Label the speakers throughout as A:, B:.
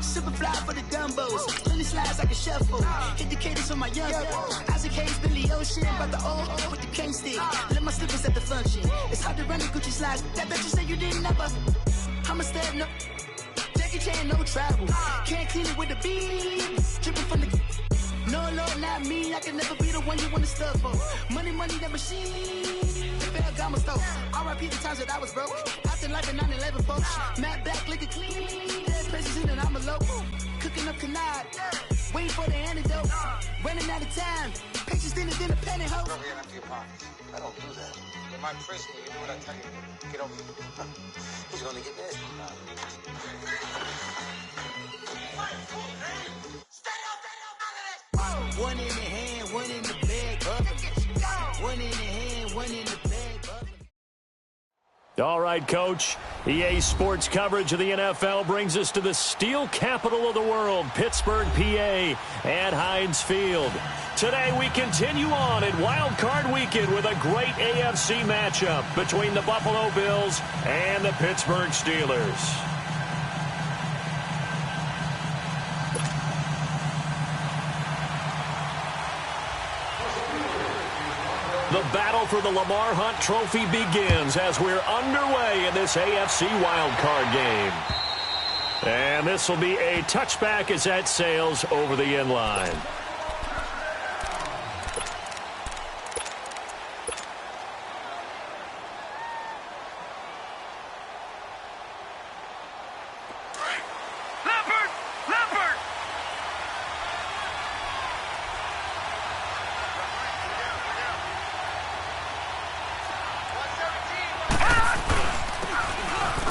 A: Super fly for the dumbos. Plenty slides like a shuffle. Hit the cadence on my young. Isaac Hayes, Billy Ocean. About the old with the cane stick. Let my slippers at the function. It's hard to run the Gucci slides. That bet you say you didn't never. I'm a step no. Jackie Chan, no travel. Can't clean it with the beat. Dripping from the. No, Lord, not me. I can never be the one you want to stuff for. Money, that machine. Gamma stove. R.I.P. the times that I was broke. Acting like a 9/11 folks. Matte black, liquor clean. Dead places in and I'm a local. Cooking up canard. Waiting for the antidote. Running out of time. Patience thinner than a penny hoe.
B: I don't do that. In my prison, you know what I tell you? Get over here. He's gonna get this.
A: One in the hand, one in the bag. One in the hand, one in the bag.
C: All right, Coach. EA Sports coverage of the NFL brings us to the steel capital of the world, Pittsburgh, PA, at Heinz Field. Today we continue on in Wild Card Weekend with a great AFC matchup between the Buffalo Bills and the Pittsburgh Steelers. The battle for the Lamar Hunt Trophy begins as we're underway in this AFC wildcard game. And this will be a touchback as that sails over the end line.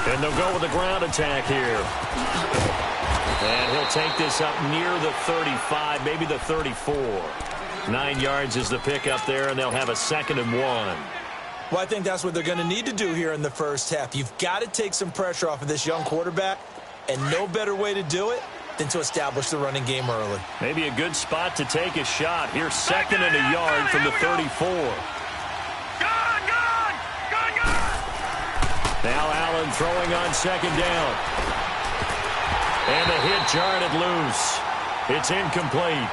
C: And they'll go with the ground attack here. And he'll take this up near the 35, maybe the 34. 9 yards is the pickup there, and they'll have a 2nd and 1.
D: Well, I think that's what they're going to need to do here in the first half. You've got to take some pressure off of this young quarterback, and no better way to do it than to establish the running game early.
C: Maybe a good spot to take a shot. Here's 2nd and a yard from the 34. Now Allen throwing on 2nd down. And the hit jarred it loose. It's incomplete.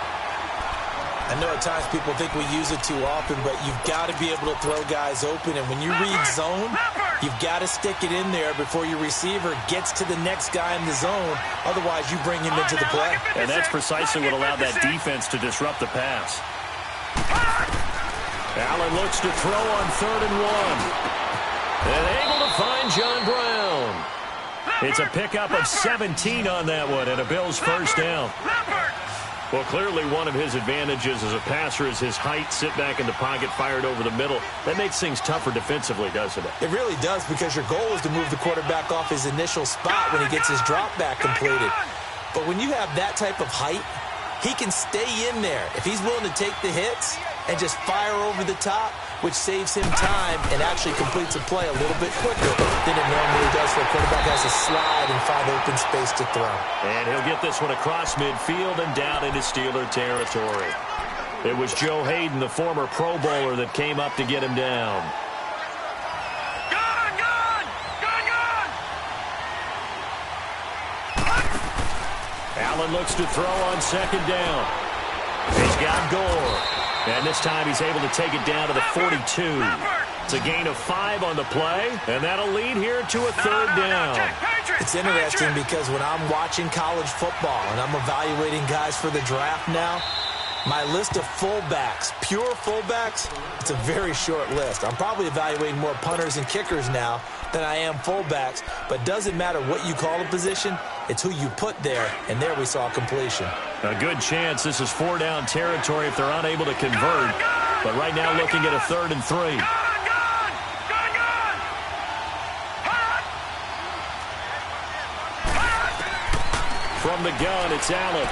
D: I know at times people think we use it too often, but you've got to be able to throw guys open. And when you read zone, you've got to stick it in there before your receiver gets to the next guy in the zone. Otherwise, you bring him into the play.
C: And that's precisely what allowed that defense to disrupt the pass. Allen looks to throw on 3rd and 1. And able to find John Brown. It's a pickup of 17 on that one and a Bills first down. Well, clearly one of his advantages as a passer is his height, sit back in the pocket, fired over the middle. That makes things tougher defensively, doesn't it?
D: It really does, because your goal is to move the quarterback off his initial spot when he gets his drop back completed. But when you have that type of height, he can stay in there if he's willing to take the hits and just fire over the top, which saves him time and actually completes a play a little bit quicker than it normally does for a quarterback has to slide and find open space to throw.
C: And he'll get this one across midfield and down into Steeler territory. It was Joe Hayden, the former Pro Bowler, that came up to get him down. Allen looks to throw on 2nd down. He's got Gore. And this time he's able to take it down to the 42. It's a gain of 5 on the play, and that'll lead here to a 3rd down.
D: It's interesting because when I'm watching college football and I'm evaluating guys for the draft now, my list of fullbacks, pure fullbacks, it's a very short list. I'm probably evaluating more punters and kickers now than I am fullbacks, but it doesn't matter what you call a position, it's who you put there, and there we saw completion.
C: A good chance this is 4-down territory if they're unable to convert, but right now looking at a 3rd and 3. From the gun, it's Allen.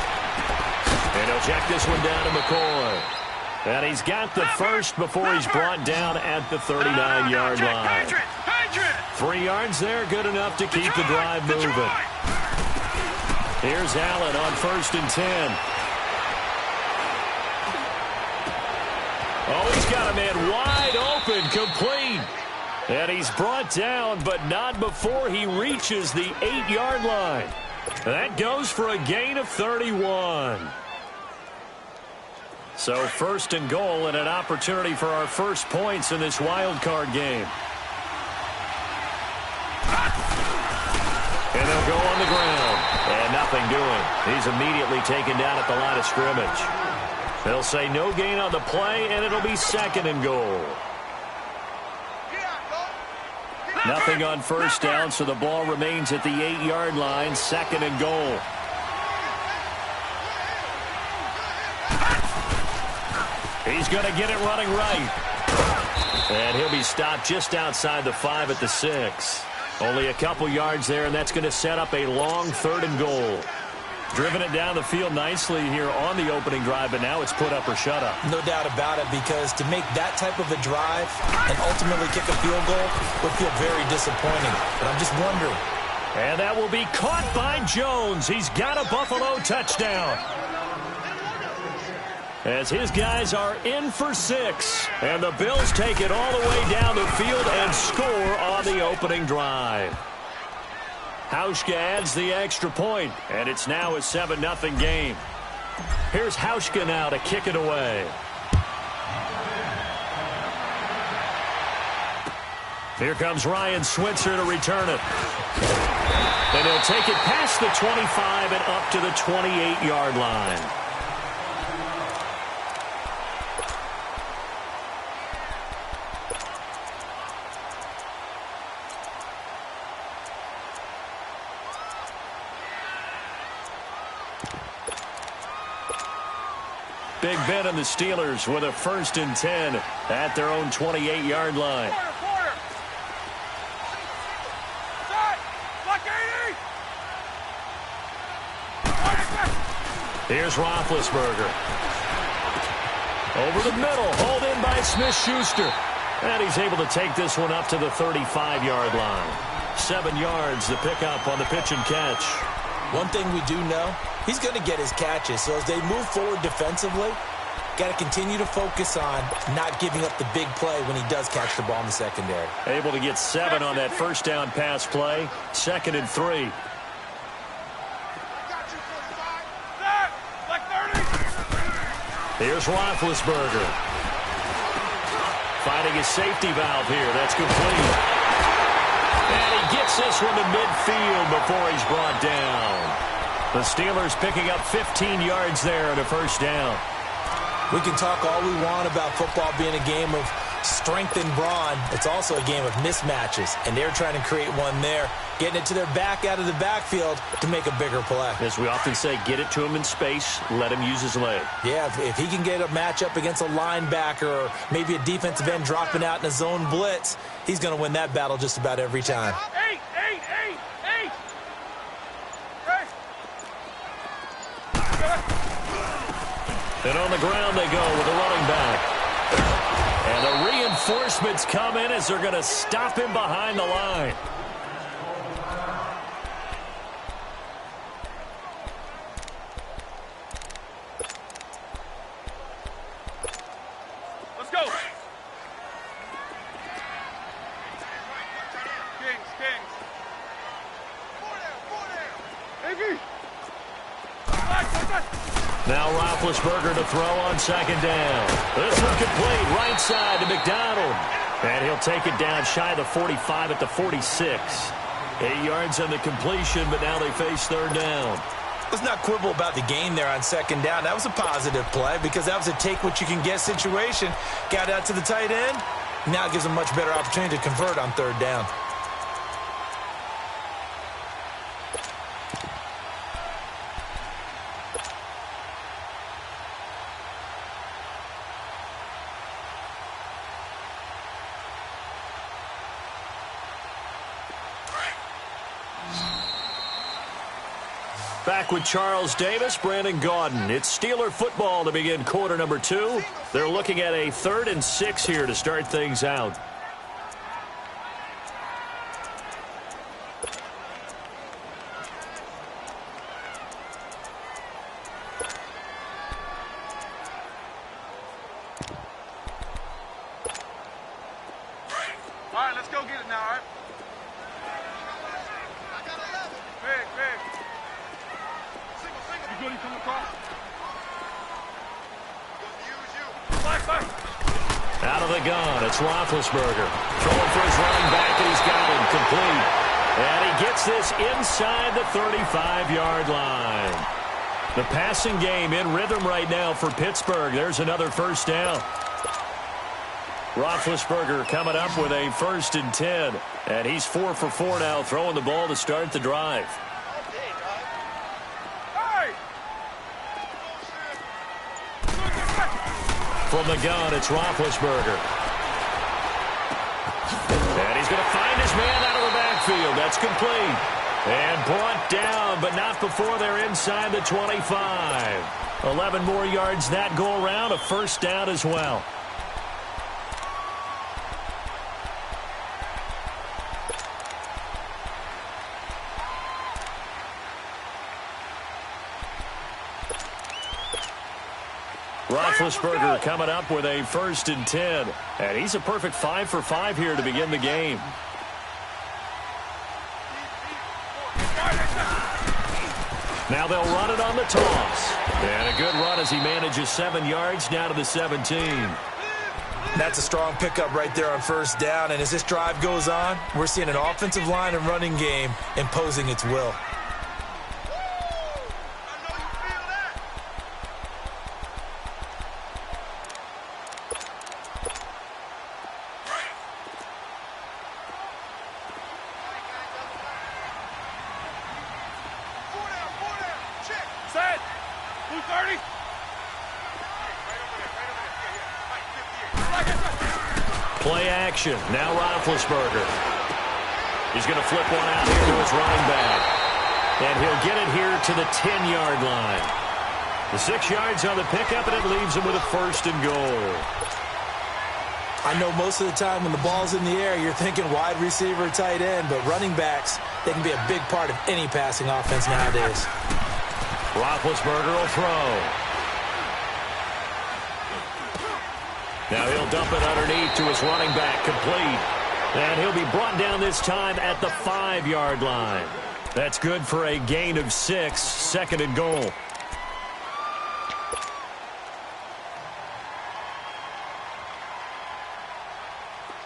C: And he'll check this one down to McCoy. And he's got the first before he's brought down at the 39-yard line. 3 yards there, good enough to keep the drive moving. Here's Allen on 1st and 10. Oh, he's got a man wide open, complete. And he's brought down, but not before he reaches the 8-yard line. That goes for a gain of 31. So first and goal and an opportunity for our first points in this wild card game. And they'll go on the ground. And nothing doing. He's immediately taken down at the line of scrimmage. They'll say no gain on the play, and it'll be second and goal. Nothing on first down, so the ball remains at the 8-yard line, second and goal. He's going to get it running right. And he'll be stopped just outside the 5 at the 6. Only a couple yards there, and that's going to set up a long third and goal. Driven it down the field nicely here on the opening drive, but now it's put up or shut up.
D: No doubt about it, because to make that type of a drive and ultimately kick a field goal would feel very disappointing. But I'm just wondering.
C: And that will be caught by Jones. He's got a Buffalo touchdown. As his guys are in for 6. And the Bills take it all the way down the field and score on the opening drive. Hauschka adds the extra point, and it's now a 7-0 game. Here's Hauschka now to kick it away. Here comes Ryan Switzer to return it. And he'll take it past the 25 and up to the 28-yard line. Big Ben and the Steelers with a 1st and 10 at their own 28-yard line. Here's Roethlisberger. Over the middle, hauled in by Smith-Schuster. And he's able to take this one up to the 35-yard line. 7 yards, the pickup on the pitch and catch.
D: One thing we do know, he's going to get his catches. So as they move forward defensively, got to continue to focus on not giving up the big play when he does catch the ball in the secondary.
C: Able to get 7 on that first down pass play. 2nd and 3. Here's Roethlisberger. Finding his safety valve here. That's complete. And he gets this one to midfield before he's brought down. The Steelers picking up 15 yards there and a first down.
D: We can talk all we want about football being a game of strength and brawn. It's also a game of mismatches, and they're trying to create one there, getting it to their back out of the backfield to make a bigger play.
C: As we often say, get it to him in space, let him use his leg.
D: Yeah, if he can get a matchup against a linebacker or maybe a defensive end dropping out in a zone blitz, he's going to win that battle just about every time.
E: Eight.
C: And on the ground they go with a running back. And the reinforcements come in as they're going to stop him behind the line.
E: Let's go. Kings. Iggy.
C: Now Roethlisberger to throw on 2nd down. This one complete, right side to McDonald. And he'll take it down shy of the 45 at the 46. 8 yards on the completion, but now they face 3rd down.
D: Let's not quibble about the gain there on 2nd down. That was a positive play because that was a take-what-you-can-get situation. Got out to the tight end. Now it gives them a much better opportunity to convert on 3rd down.
C: Back with Charles Davis, Brandon Gaudin. It's Steeler football to begin quarter number 2. They're looking at a 3rd and 6 here to start things out.
E: All right, let's go get it now, all right? Big. come across. Back.
C: Out of the gun, it's Roethlisberger. Throwing for his running back, and he's got him complete. And he gets this inside the 35-yard line. The passing game in rhythm right now for Pittsburgh. There's another first down. Roethlisberger coming up with a 1st and 10. And he's 4 for 4 now, throwing the ball to start the drive. From the gun, it's Roethlisberger. And he's going to find his man out of the backfield. That's complete. And brought down, but not before they're inside the 25. 11 more yards that go around, a first down as well. Roethlisberger coming up with a 1st and 10. And he's a perfect 5 for 5 here to begin the game. Now they'll run it on the toss. And a good run as he manages 7 yards down to the 17.
D: That's a strong pickup right there on first down. And as this drive goes on, we're seeing an offensive line and running game imposing its will.
C: Play action. Now Roethlisberger. He's going to flip one out here to his running back. And he'll get it here to the 10-yard line. The 6 yards on the pickup, and it leaves him with a 1st and goal.
D: I know most of the time when the ball's in the air, you're thinking wide receiver, tight end, but running backs, they can be a big part of any passing offense nowadays.
C: Roethlisberger will throw. Now he'll dump it underneath to his running back, complete. And he'll be brought down this time at the 5-yard line. That's good for a gain of 6, 2nd and goal.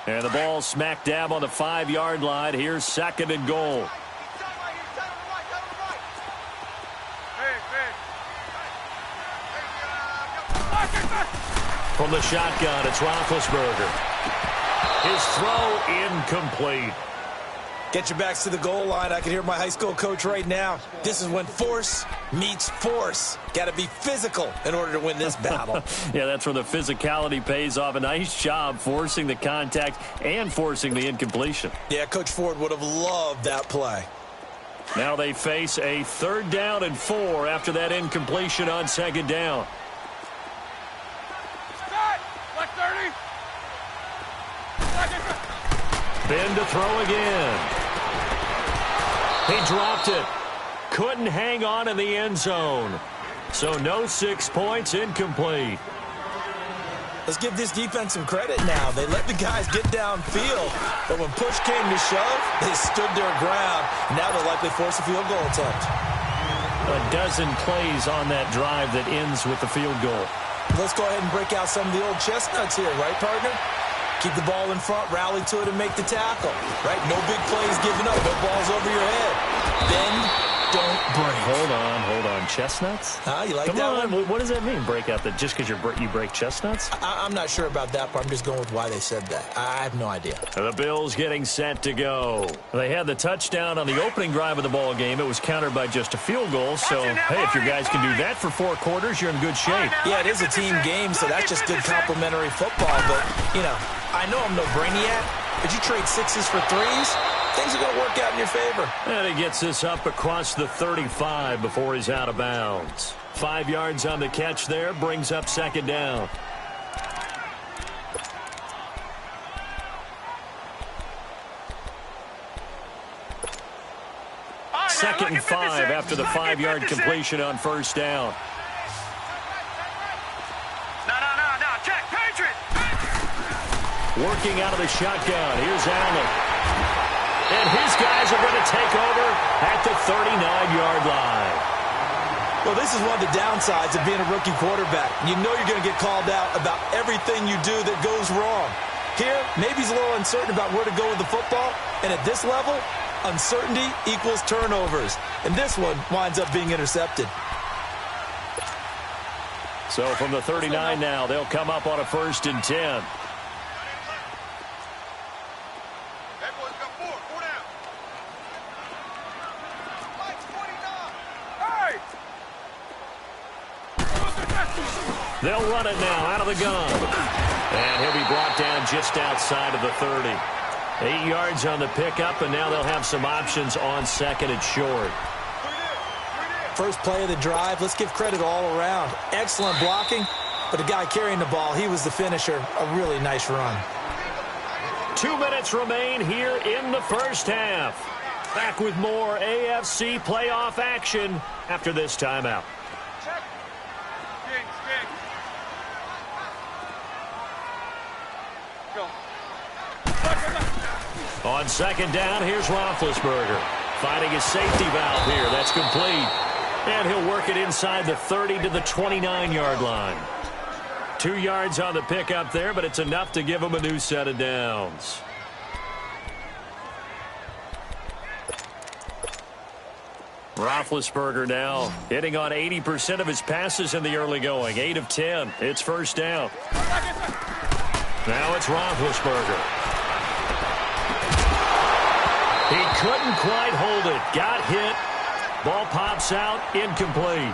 C: And the ball smack dab on the 5-yard line. Here's 2nd and goal. From the shotgun, it's Roethlisberger. His throw incomplete.
D: Get your backs to the goal line. I can hear my high school coach right now. This is when force meets force. Got to be physical in order to win this battle.
C: Yeah, that's where the physicality pays off. A nice job forcing the contact and forcing the incompletion.
D: Yeah, Coach Ford would have loved that play.
C: Now they face a 3rd down and 4 after that incompletion on 2nd down. Ben to throw again. He dropped it. Couldn't hang on in the end zone. So no 6 points, incomplete.
D: Let's give this defense some credit now. They let the guys get downfield, but when push came to shove, they stood their ground. Now they'll likely force a field goal attempt.
C: A dozen plays on that drive that ends with the field goal.
D: Let's go ahead and break out some of the old chestnuts here, right, partner? Keep the ball in front, rally to it, and make the tackle. Right? No big plays given up. No balls over your head. Bend, don't break.
C: Hold on. Chestnuts?
D: You like
C: Come
D: that
C: on.
D: one?
C: What does that mean, break out? That just because you break chestnuts?
D: I'm not sure about that part. I'm just going with why they said that. I have no idea.
C: The Bills getting set to go. They had the touchdown on the opening drive of the ball game. It was countered by just a field goal. So, hey, if your guys can do that for 4 quarters, you're in good shape.
D: Yeah, it is a team game, so that's just good complimentary football. But, I know I'm no brainiac, but you trade 6s for 3s, things are going to work out in your favor.
C: And he gets this up across the 35 before he's out of bounds. 5 yards on the catch there, brings up 2nd down. Second and 5 after the 5-yard completion on 1st down. Working out of the shotgun. Here's Allen. And his guys are going to take over at the 39-yard line.
D: Well, this is one of the downsides of being a rookie quarterback. You know you're going to get called out about everything you do that goes wrong. Here, maybe he's a little uncertain about where to go with the football, and at this level, uncertainty equals turnovers. And this one winds up being intercepted.
C: So from the 39 now, they'll come up on a 1st and 10. They'll run it now out of the gun. And he'll be brought down just outside of the 30. 8 yards on the pickup, and now they'll have some options on 2nd and short.
D: First play of the drive, let's give credit all around. Excellent blocking, but the guy carrying the ball, he was the finisher. A really nice run.
C: 2 minutes remain here in the first half. Back with more AFC playoff action after this timeout. On 2nd down, here's Roethlisberger. Finding his safety valve here. That's complete. And he'll work it inside the 30 to the 29-yard line. 2 yards on the pickup there, but it's enough to give him a new set of downs. Roethlisberger now hitting on 80% of his passes in the early going. 8 of 10. It's 1st down. Now it's Roethlisberger. He couldn't quite hold it. Got hit. Ball pops out. Incomplete.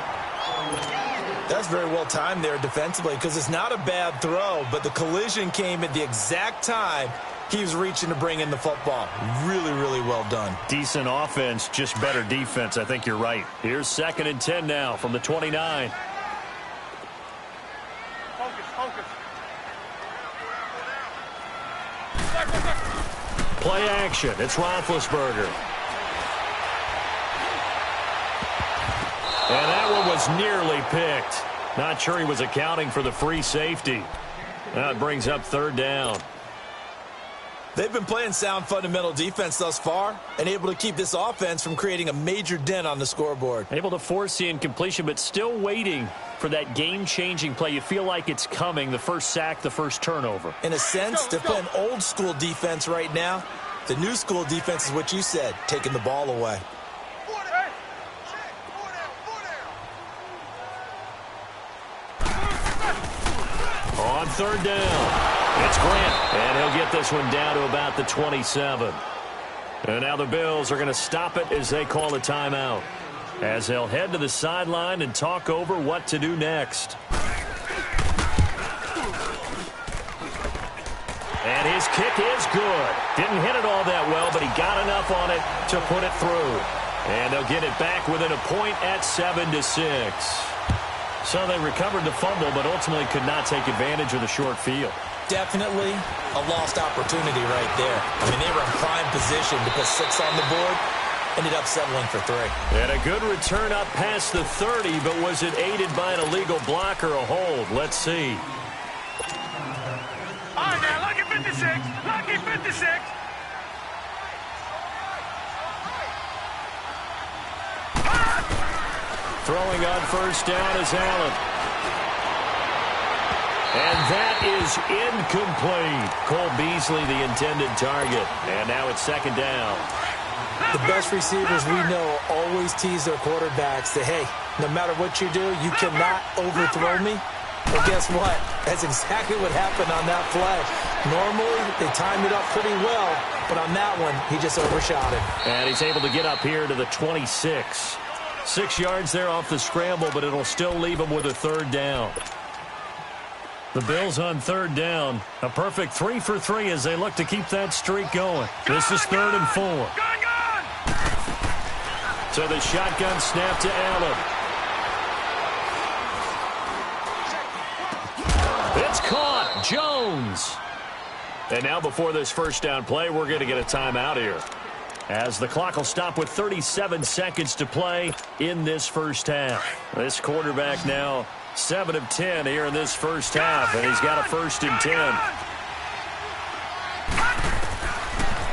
D: That's very well timed there defensively because it's not a bad throw, but the collision came at the exact time he was reaching to bring in the football. Really, really well done.
C: Decent offense, just better defense. I think you're right. Here's 2nd and 10 now from the 29.
E: Focus.
C: Play action. It's Roethlisberger. And that one was nearly picked. Not sure he was accounting for the free safety. That brings up 3rd down.
D: They've been playing sound fundamental defense thus far and able to keep this offense from creating a major dent on the scoreboard.
C: Able to force the incompletion, but still waiting for that game-changing play. You feel like it's coming, the first sack, the first turnover.
D: In a sense, they're playing old-school defense right now. The new-school defense is what you said, taking the ball away.
C: On 3rd down, it's Grant, and he'll get this one down to about the 27. And now the Bills are going to stop it as they call a timeout, as they'll head to the sideline and talk over what to do next. And his kick is good. Didn't hit it all that well, but he got enough on it to put it through. And they'll get it back within a point at 7-6. So they recovered the fumble, but ultimately could not take advantage of the short field.
D: Definitely a lost opportunity right there. I mean, they were in prime position to put 6 on the board. Ended up settling for 3.
C: And a good return up past the 30, but was it aided by an illegal block or a hold? Let's see.
E: All right, now, lucky 56. Lucky 56.
C: Throwing on 1st down is Allen. And that is incomplete. Cole Beasley, the intended target. And now it's 2nd down.
D: The best receivers we know always tease their quarterbacks that, hey, no matter what you do, you cannot overthrow me. Well, guess what? That's exactly what happened on that play. Normally, they timed it up pretty well, but on that one, he just overshot it.
C: And he's able to get up here to the 26. 6 yards there off the scramble, but it'll still leave him with a 3rd down. The Bills on 3rd down. A perfect 3 for 3 as they look to keep that streak going. This is 3rd and 4. So the shotgun snap to Allen. It's caught. Jones. And now before this 1st down play, we're going to get a timeout here, as the clock will stop with 37 seconds to play in this 1st half. This quarterback now 7 of 10 here in this 1st half, and he's got a 1st and 10.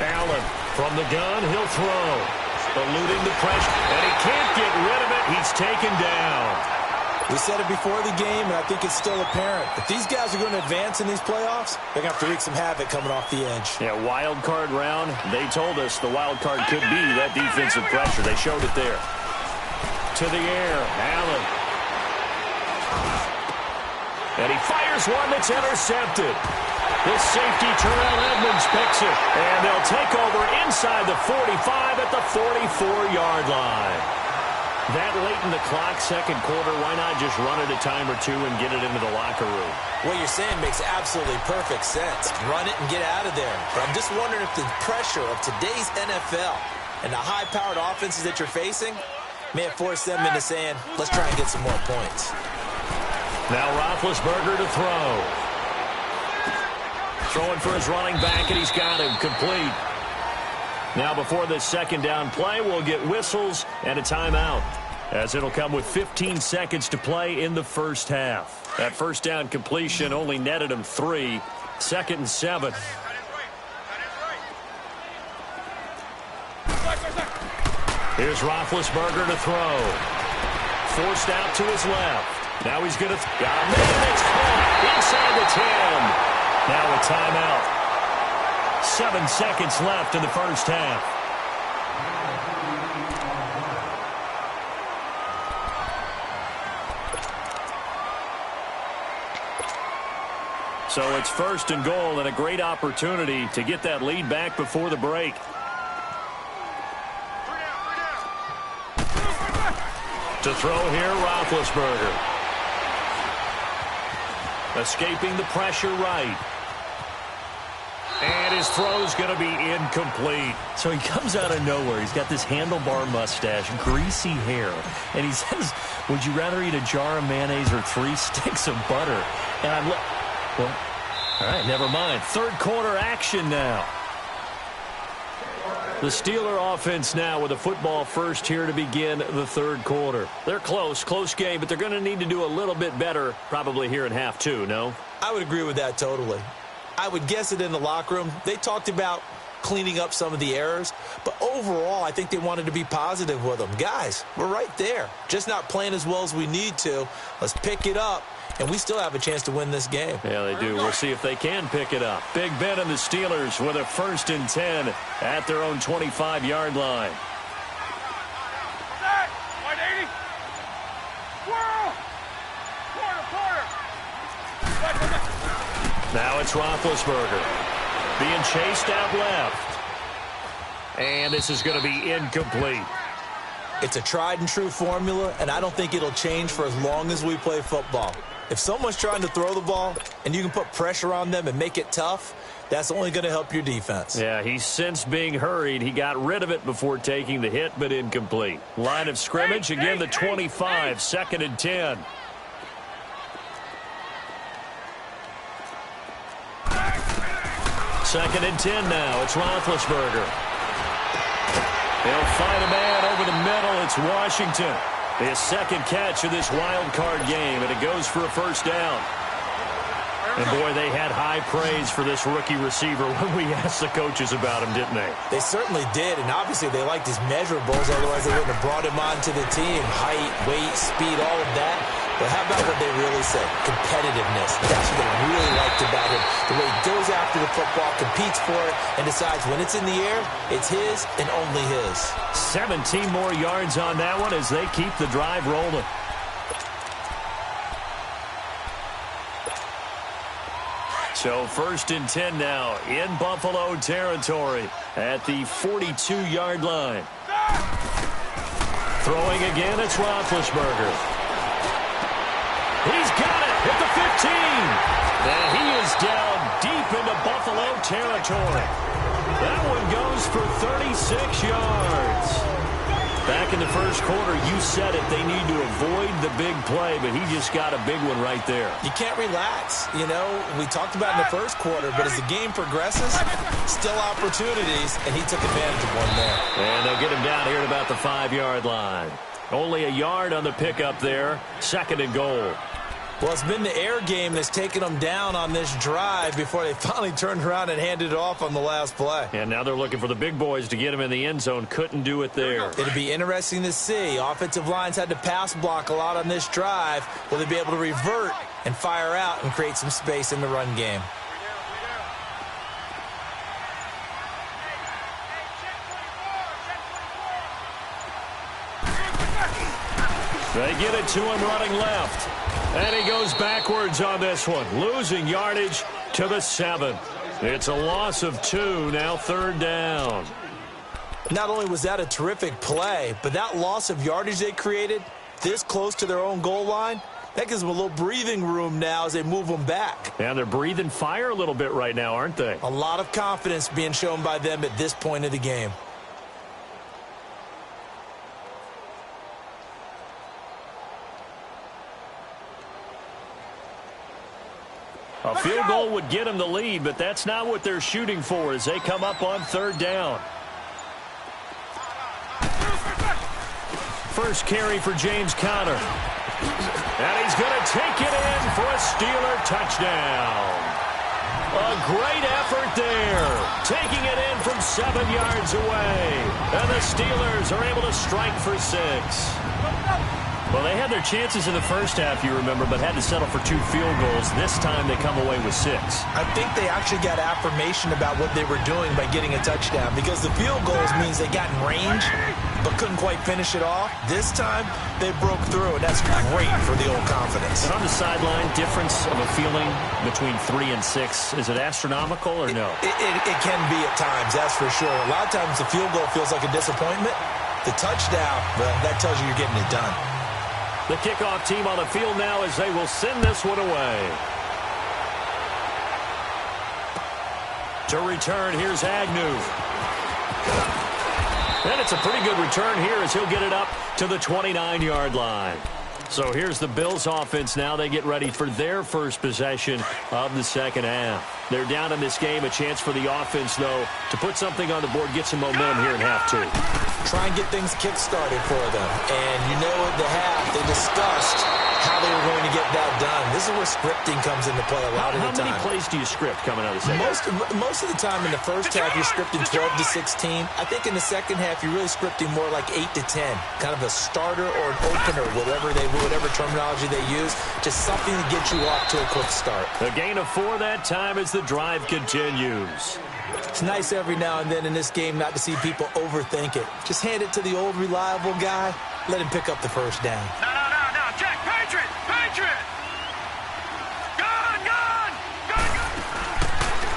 C: Allen from the gun, he'll throw. Eluding the pressure, and he can't get rid of it. He It's taken down.
D: We said it before the game, and I think it's still apparent. If these guys are going to advance in these playoffs, they're going to have to wreak some havoc coming off the edge.
C: Yeah, wild card round. They told us the wild card could be that defensive pressure. They showed it there. To the air, Allen. And he fires one that's intercepted. This safety, Terrell Edmonds, picks it. And they'll take over inside the 45 at the 44-yard line. That late in the clock, second quarter, why not just run it a time or two and get it into the locker room?
D: What you're saying makes absolutely perfect sense. Run it and get out of there. But I'm just wondering if the pressure of today's NFL and the high-powered offenses that you're facing may have forced them into saying, let's try and get some more points.
C: Now Roethlisberger to throw. Throwing for his running back, and he's got him complete. Now before this second down play, we'll get whistles and a timeout, as it'll come with 15 seconds to play in the first half. That first down completion only netted him 3. 2nd and 7. Here's Roethlisberger to throw. Forced out to his left. Now he's going to got a man. It's caught inside the 10. Now a timeout. 7 seconds left in the first half. So it's 1st and goal, and a great opportunity to get that lead back before the break. To throw here, Roethlisberger. Escaping the pressure right. And his throw's going to be incomplete. So he comes out of nowhere. He's got this handlebar mustache, greasy hair. And he says, would you rather eat a jar of mayonnaise or 3 sticks of butter? And I'm like, well, all right, never mind. Third quarter action now. The Steeler offense now with a football first here to begin the third quarter. They're close game, but they're going to need to do a little bit better probably here in half 2, no?
D: I would agree with that totally. I would guess it in the locker room. They talked about cleaning up some of the errors, but overall, I think they wanted to be positive with them. Guys, we're right there. Just not playing as well as we need to. Let's pick it up, and we still have a chance to win this game.
C: Yeah, they do. We'll see if they can pick it up. Big Ben and the Steelers with a 1st and 10 at their own 25-yard line. Now it's Roethlisberger being chased out left. And this is going to be incomplete.
D: It's a tried and true formula, and I don't think it'll change for as long as we play football. If someone's trying to throw the ball and you can put pressure on them and make it tough, that's only going to help your defense.
C: Yeah, he's since being hurried. He got rid of it before taking the hit, but incomplete. Line of scrimmage, again the 25, 2nd and 10. Second and 10 now. It's Roethlisberger. He'll find a man over the middle. It's Washington. His second catch of this wild card game, and it goes for a first down. And, boy, they had high praise for this rookie receiver when we asked the coaches about him, didn't they?
D: They certainly did, and obviously they liked his measurables. Otherwise, they wouldn't have brought him onto the team. Height, weight, speed, all of that. But how about what they really said? Competitiveness. That's what they really liked about him. The way he goes after the football, competes for it, and decides when it's in the air, it's his and only his.
C: 17 more yards on that one as they keep the drive rolling. So 1st and 10 now in Buffalo territory at the 42-yard line. Throwing again, it's Roethlisberger. He's got it at the 15. And he is down deep into Buffalo territory. That one goes for 36 yards. Back in the first quarter, you said it, they need to avoid the big play, but he just got a big one right there.
D: You can't relax. You know, we talked about in the first quarter, but as the game progresses, still opportunities, and he took advantage of one there.
C: And they'll get him down here at about the 5-yard line. Only a yard on the pickup there. 2nd and goal.
D: Well, it's been the air game that's taken them down on this drive before they finally turned around and handed it off on the last play.
C: And now they're looking for the big boys to get him in the end zone. Couldn't do it there.
D: It'll be interesting to see. Offensive lines had to pass block a lot on this drive. Will they be able to revert and fire out and create some space in the run game?
C: They get it to him running left. And he goes backwards on this one, losing yardage to the 7. It's a loss of 2, now 3rd down.
D: Not only was that a terrific play, but that loss of yardage they created this close to their own goal line, that gives them a little breathing room now as they move them back.
C: And they're breathing fire a little bit right now, aren't they?
D: A lot of confidence being shown by them at this point of the game.
C: A field goal would get them the lead, but that's not what they're shooting for as they come up on 3rd down. First carry for James Conner. And he's going to take it in for a Steeler touchdown. A great effort there, taking it in from 7 yards away. And the Steelers are able to strike for 6. Well, they had their chances in the first half, you remember, but had to settle for 2 field goals. This time they come away with 6.
D: I think they actually got affirmation about what they were doing by getting a touchdown, because the field goals means they got in range but couldn't quite finish it off. This time they broke through, and that's great for the old confidence.
C: And on the sideline, difference of a feeling between 3 and 6, is it astronomical or no?
D: It can be at times, that's for sure. A lot of times the field goal feels like a disappointment. The touchdown, well, that tells you you're getting it done.
C: The kickoff team on the field now as they will send this one away. To return, here's Agnew. And it's a pretty good return here as he'll get it up to the 29-yard line. So here's the Bills offense now. They get ready for their first possession of the second half. They're down in this game. A chance for the offense, though, to put something on the board, get some momentum here in half 2.
D: Try and get things kick-started for them. And you know at the half, they discussed how they were going to get that done. This is where scripting comes into play a lot of the time.
C: How many plays do you script coming out of the second half?
D: Most of the time in the first half, you're scripting 12 to 16. I think in the second half, you're really scripting more like 8 to 10. Kind of a starter or an opener, whatever terminology they use. Just something to get you off to a quick start.
C: A gain of 4 that time as the drive continues.
D: It's nice every now and then in this game not to see people overthink it. Just hand it to the old reliable guy. Let him pick up the first down.
E: No, Jack, Patriot! Gun!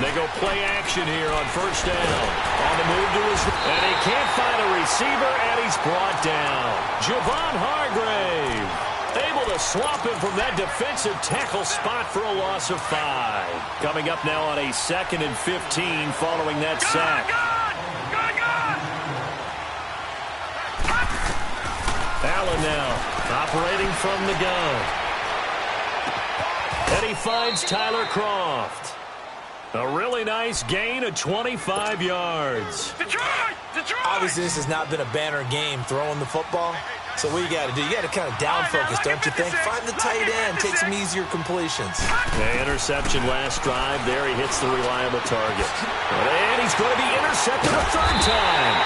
C: They go play action here on first down. On the move to his... And he can't find a receiver, and he's brought down. Javon Hargrave able to swamp him from that defensive tackle spot for a loss of 5. Coming up now on a 2nd and 15 following that sack. Allen now operating from the gun. And he finds Tyler Kroft. A really nice gain of 25 yards.
E: Detroit!
D: Obviously, this has not been a banner game throwing the football. So what you got to do, you got to kind of down focus, don't you think? Find the tight end, take some easier completions.
C: The interception last drive. There he hits the reliable target. And he's going to be intercepted a 3rd time.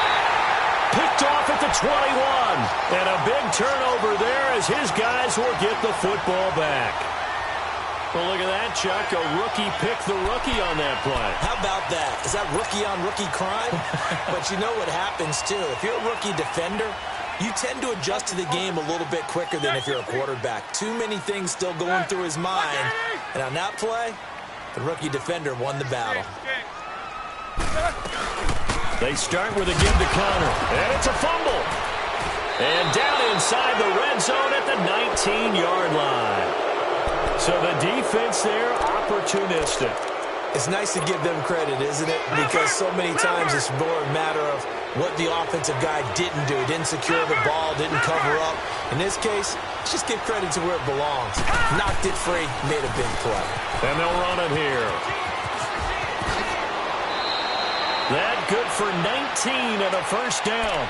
C: Picked off at the 21. And a big turnover there as his guys will get the football back. Well, look at that, Chuck. A rookie picked the rookie on that play.
D: How about that? Is that rookie-on-rookie crime? But you know what happens, too. If you're a rookie defender, you tend to adjust to the game a little bit quicker than if you're a quarterback. Too many things still going through his mind. And on that play, the rookie defender won the battle.
C: They start with a give to Conner. And it's a fumble. And down inside the red zone at the 19-yard line. So the defense there, opportunistic.
D: It's nice to give them credit, isn't it? Because so many times it's more a matter of what the offensive guy didn't do. Didn't secure the ball, didn't cover up. In this case, just give credit to where it belongs. Knocked it free, made a big play.
C: And they'll run it here. That good for 19 and a first down.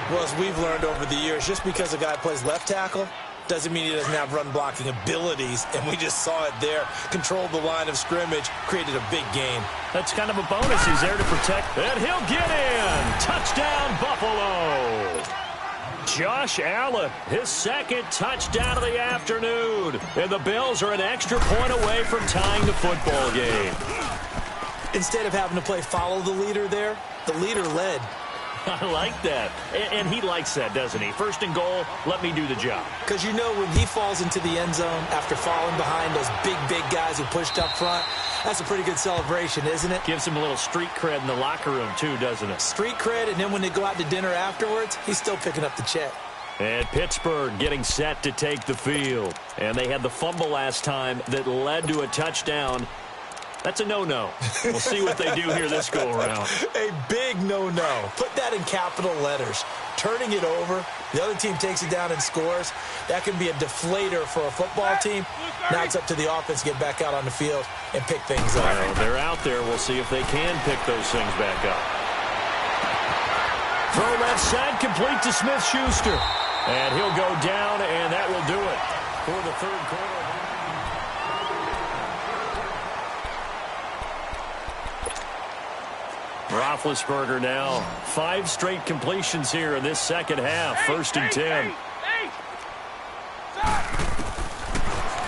D: Well, as we've learned over the years, just because a guy plays left tackle doesn't mean he doesn't have run-blocking abilities, and we just saw it there. Controlled the line of scrimmage, created a big game.
C: That's kind of a bonus. He's there to protect, and he'll get in. Touchdown, Buffalo. Josh Allen, his second touchdown of the afternoon. And the Bills are an extra point away from tying the football game.
D: Instead of having to play follow the leader there, the leader led.
C: I like that. And he likes that, doesn't he? First and goal, let me do the job.
D: Because you know when he falls into the end zone after falling behind those big guys who pushed up front, that's a pretty good celebration, isn't it?
C: Gives him a little street cred in the locker room, too, doesn't it?
D: Street cred, and then when they go out to dinner afterwards, he's still picking up the check.
C: And Pittsburgh getting set to take the field. And they had the fumble last time that led to a touchdown. That's a no-no. We'll see what they do here this go-around.
D: A big no-no. Put that in capital letters. Turning it over, the other team takes it down and scores. That can be a deflator for a football team. Now it's up to the offense to get back out on the field and pick things up.
C: Well, they're out there. We'll see if they can pick those things back up. Throw left side, complete to Smith-Schuster. And he'll go down, and that will do it for the third quarter. Roethlisberger now. 5 straight completions here in this second half. First and 10.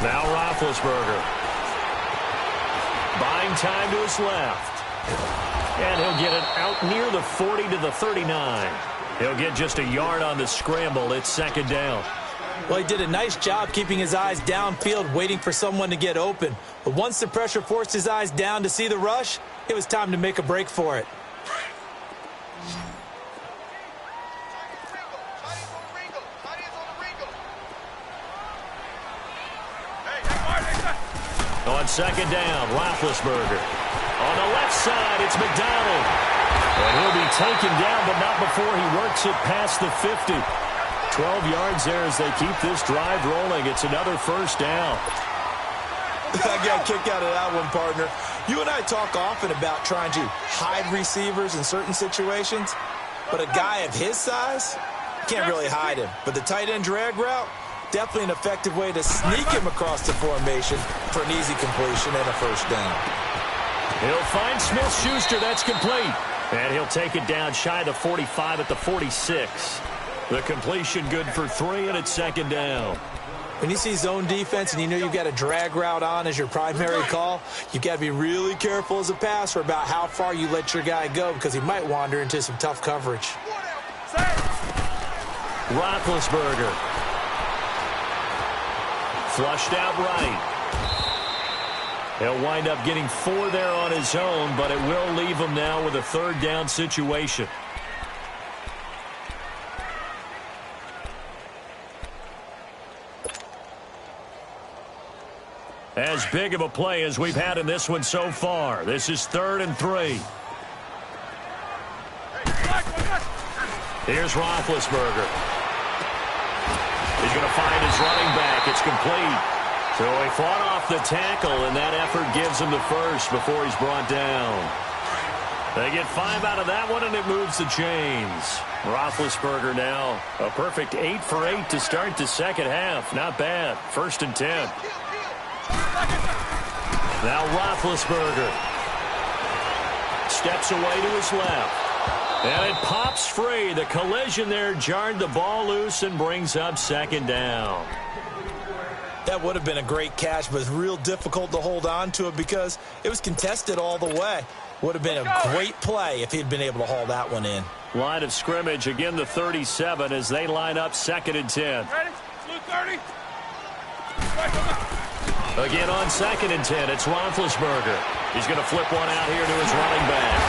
C: Now Roethlisberger. Buying time to his left. And he'll get it out near the 40 to the 39. He'll get just a yard on the scramble. It's second down.
D: Well, he did a nice job keeping his eyes downfield, waiting for someone to get open. But once the pressure forced his eyes down to see the rush, it was time to make a break for it.
C: On second down, Roethlisberger. On the left side, it's McDonald. And he'll be taken down, but not before he works it past the 50. 12 yards there as they keep this drive rolling. It's another first down.
D: I got a kick out of that one, partner. You and I talk often about trying to hide receivers in certain situations, but a guy of his size, you can't really hide him. But the tight end drag route, definitely an effective way to sneak him across the formation for an easy completion and a first down.
C: He'll find Smith-Schuster. That's complete. And he'll take it down shy of the 45 at the 46. The completion good for 3, and it's second down.
D: When you see zone defense and you know you've got a drag route on as your primary call, you've got to be really careful as a passer about how far you let your guy go because he might wander into some tough coverage.
C: Roethlisberger. Flushed out right. He'll wind up getting 4 there on his own, but it will leave him now with a third down situation. As big of a play as we've had in this one so far. This is 3rd and 3. Here's Roethlisberger. He's going to find his running back. It's complete. So he fought off the tackle, and that effort gives him the first before he's brought down. They get 5 out of that one, and it moves the chains. Roethlisberger now a perfect 8 for 8 to start the second half. Not bad. 1st and 10. Now Roethlisberger steps away to his left. And it pops free. The collision there jarred the ball loose and brings up second down.
D: That would have been a great catch, but it's real difficult to hold on to it because it was contested all the way. Would have been a great play if he'd been able to haul that one in.
C: Line of scrimmage, again the 37 as they line up 2nd and 10.
E: Ready? Blue 30.
C: Again on 2nd and 10, it's Roethlisberger. He's going to flip one out here to his running back.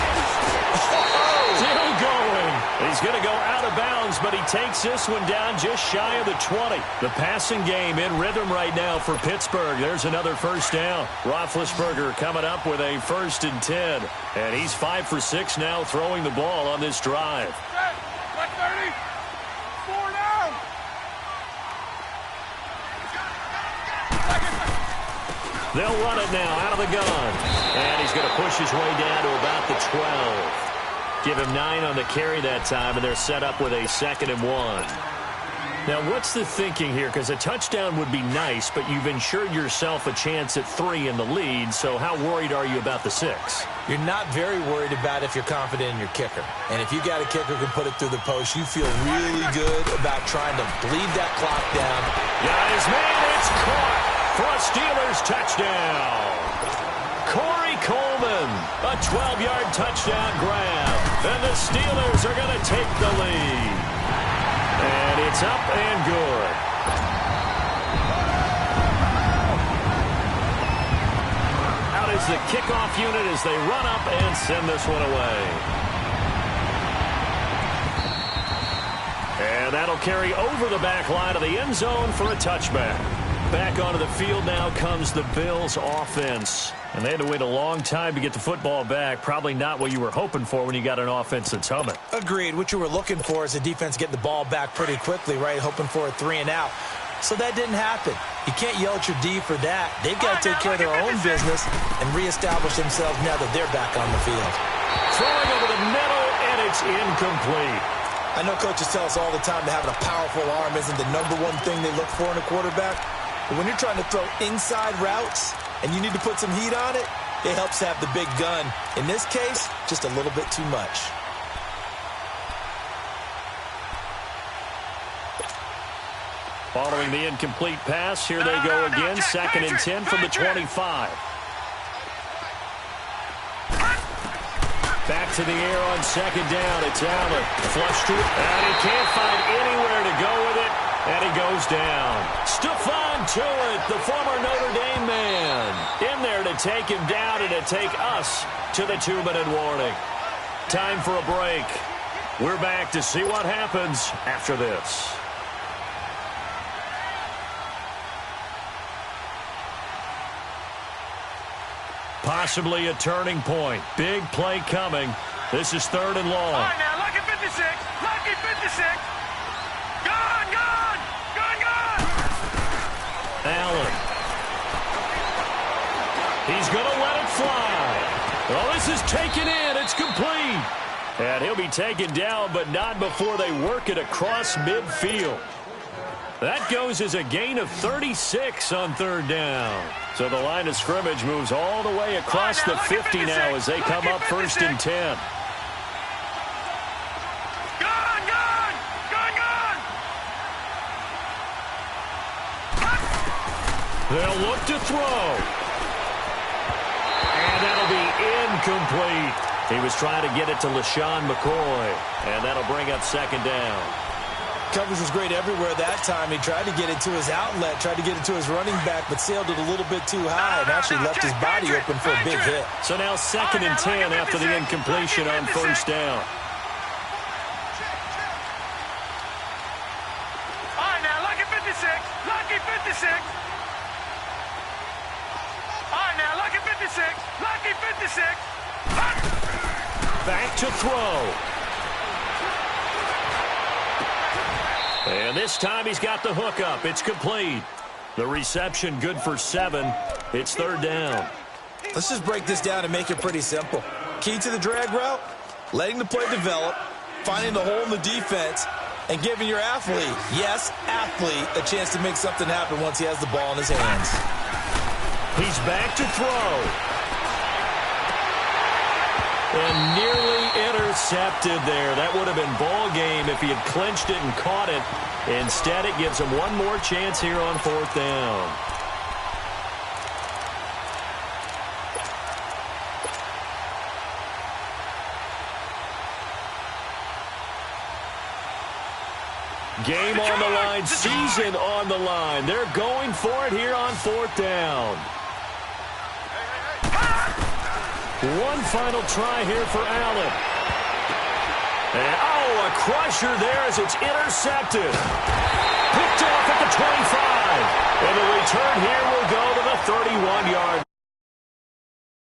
C: Still going. He's going to go out of bounds, but he takes this one down just shy of the 20. The passing game in rhythm right now for Pittsburgh. There's another first down. Roethlisberger coming up with a 1st and 10. And he's 5 for 6 now throwing the ball on this drive.
E: Black 30. 4 down.
C: They'll run it now out of the gun. And he's going to push his way down to about the 12. Give him 9 on the carry that time, and they're set up with a 2nd and 1. Now, what's the thinking here? Because a touchdown would be nice, but you've ensured yourself a chance at 3 in the lead, so how worried are you about the 6?
D: You're not very worried about if you're confident in your kicker. And if you got a kicker who can put it through the post, you feel really good about trying to bleed that clock down.
C: Got his man, it's caught for a Steelers touchdown. Corey Coleman, a 12-yard touchdown grab. And the Steelers are going to take the lead. And it's up and good. Out is the kickoff unit as they run up and send this one away. And that'll carry over the back line of the end zone for a touchback. Back onto the field now comes the Bills offense. And they had to wait a long time to get the football back. Probably not what you were hoping for when you got an offense that's humming.
D: Agreed. What you were looking for is a defense getting the ball back pretty quickly, right? Hoping for a 3 and out. So that didn't happen. You can't yell at your D for that. They've got to take care of their own business and reestablish themselves now that they're back on the field.
C: Throwing over the middle, and it's incomplete.
D: I know coaches tell us all the time that having a powerful arm isn't the #1 thing they look for in a quarterback. But when you're trying to throw inside routes and you need to put some heat on it, it helps have the big gun. In this case, just a little bit too much.
C: Following the incomplete pass, here they go again. 2nd and 10 from the 25. Back to the air on 2nd down. It's Allen. Flush to it. And he can't find anywhere to go with it. And he goes down. Stephon Tuitt, the former Notre Dame man, in there to take him down and to take us to the 2-minute warning. Time for a break. We're back to see what happens after this. Possibly a turning point. Big play coming. This is 3rd and long.
E: All right, now, lucky 56. Lucky 56. Gone, gone. Gone, gone.
C: Allen. He's going to let it fly. Well, this is taken in. It's complete. And he'll be taken down, but not before they work it across midfield. That goes as a gain of 36 on 3rd down. So the line of scrimmage moves all the way across the 50 now as they come up 1st and 10.
E: Gone, gone. Gone, gone.
C: They'll look to throw. And that'll be incomplete. He was trying to get it to LaShawn McCoy. And that'll bring up 2nd down.
D: Coverage was great everywhere that time. He tried to get it to his outlet, tried to get it to his running back, but sailed it a little bit too high and actually left his body open for a big hit.
C: So now 2nd and 10 after the incompletion on 1st down.
E: All right, now, lucky 56. Lucky 56. All right, now, lucky 56. Lucky 56.
C: Back to throw. And this time he's got the hook up. It's complete. The reception good for 7. It's 3rd down.
D: Let's just break this down and make it pretty simple. Key to the drag route, letting the play develop, finding the hole in the defense, and giving your athlete, yes, athlete, a chance to make something happen once he has the ball in his hands.
C: He's back to throw. And nearly intercepted there. That would have been ball game if he had clinched it and caught it. Instead, it gives him one more chance here on 4th down. Game on the line, season on the line. They're going for it here on 4th down. One final try here for Allen. And, a crusher there as it's intercepted. Picked off at the 25. And the return here will go to the 31-yard